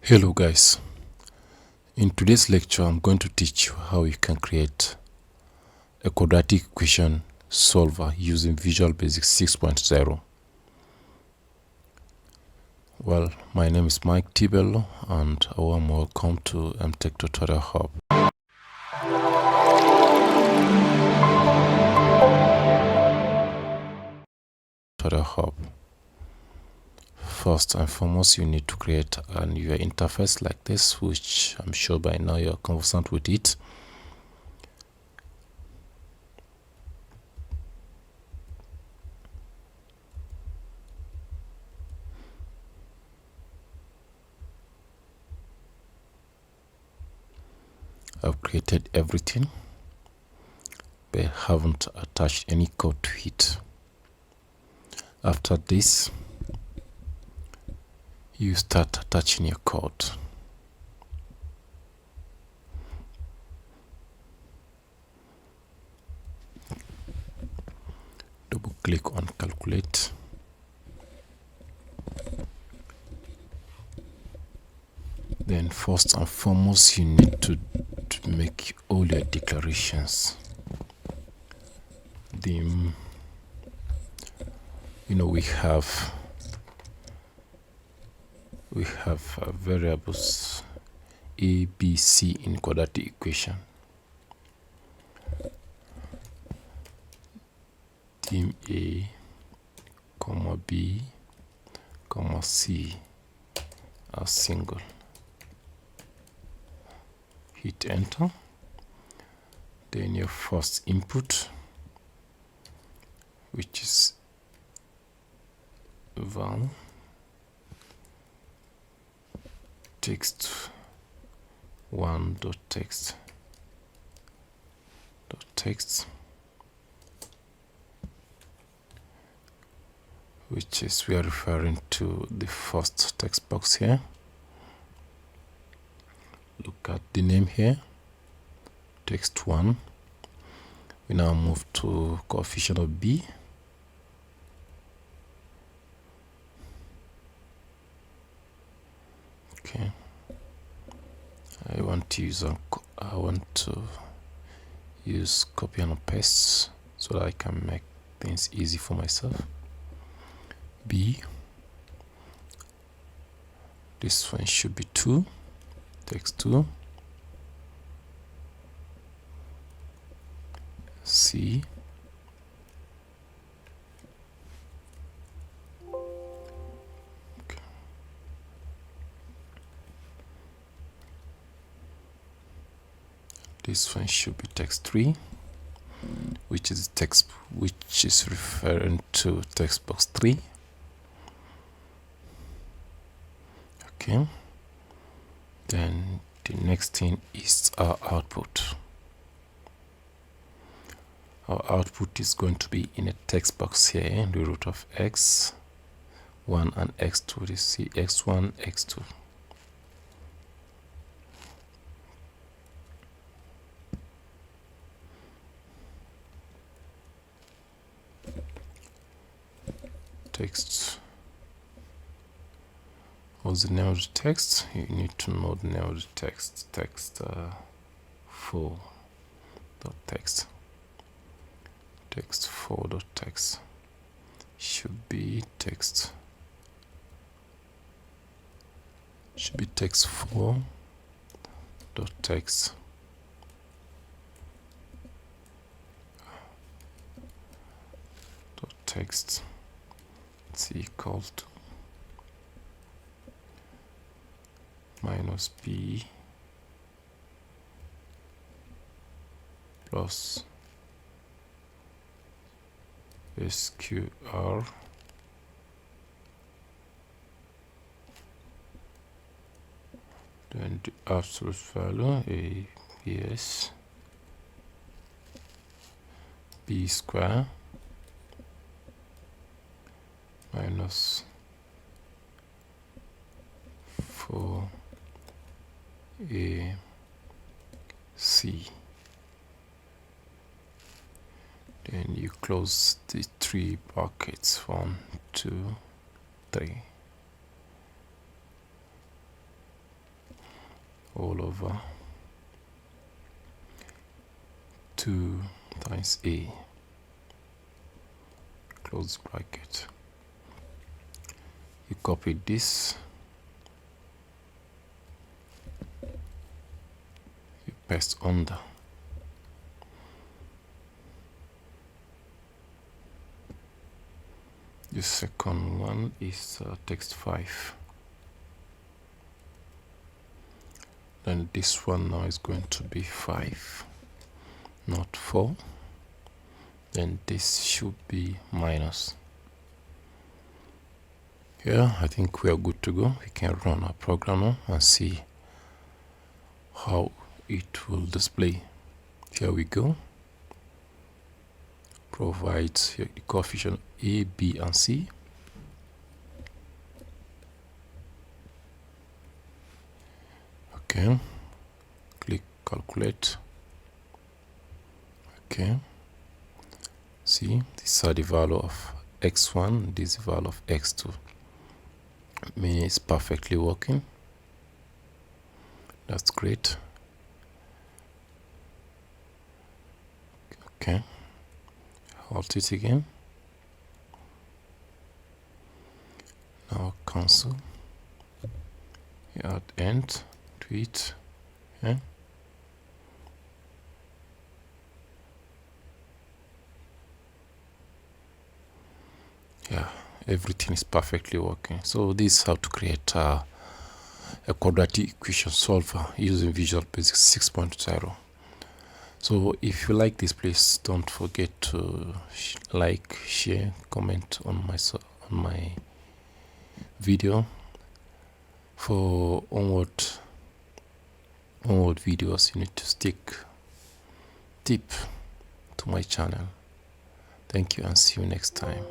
Hello guys, in today's lecture I'm going to teach you how you can create a quadratic equation solver using Visual Basic 6.0. Well, my name is Mike Tibello and a warm welcome to MTech Tutorial Hub. First and foremost, you need to create a new interface like this, which I'm sure by now you're conversant with it. I've created everything, but haven't attached any code to it. After this, you start attaching your code. Double click on calculate. Then first and foremost, you need to make all your declarations. We have variables a, b, c in quadratic equation. Dim a, comma b, comma c are single. Hit enter. Then your first input, which is val text 1 dot text which is we are referring to the first text box here. Look at the name here, text 1. We now move to coefficient of b. Okay, I want to use copy and paste so that I can make things easy for myself. B, this one should be 2, text 2. C, okay. This one should be text 3, which is referring to text box 3. Okay, then the next thing is our output. Our output is going to be in a text box here, the root of x1 and x2. You see x1, x2. Text. What's the name of the text? You need to know the name of the text. Text 4 dot text. Text 4 dot text should be text 4 dot text it's equal to minus b plus sqr then the absolute value a yes b square minus 4ac. Then you close the 3 brackets, 1, 2, 3. all over 2 times a, close bracket. You copy this, you paste under. The second one is text 5. Then this one now is going to be 5, not 4. Then this should be minus. Yeah, I think we are good to go. We can run our program now and see how it will display. Here we go. Provides the coefficient A, B, and C. Okay, click calculate. Okay, see, these are the value of x1, this is the value of x2. Meaning it's perfectly working. That's great. Okay, halt it again. Now cancel. Add end to it. Okay. Yeah, everything is perfectly working. So this is how to create a quadratic equation solver using Visual Basic 6.0. So if you like this, please don't forget to like, share, comment on my video. For onward videos, you need to stick deep to my channel. Thank you and see you next time.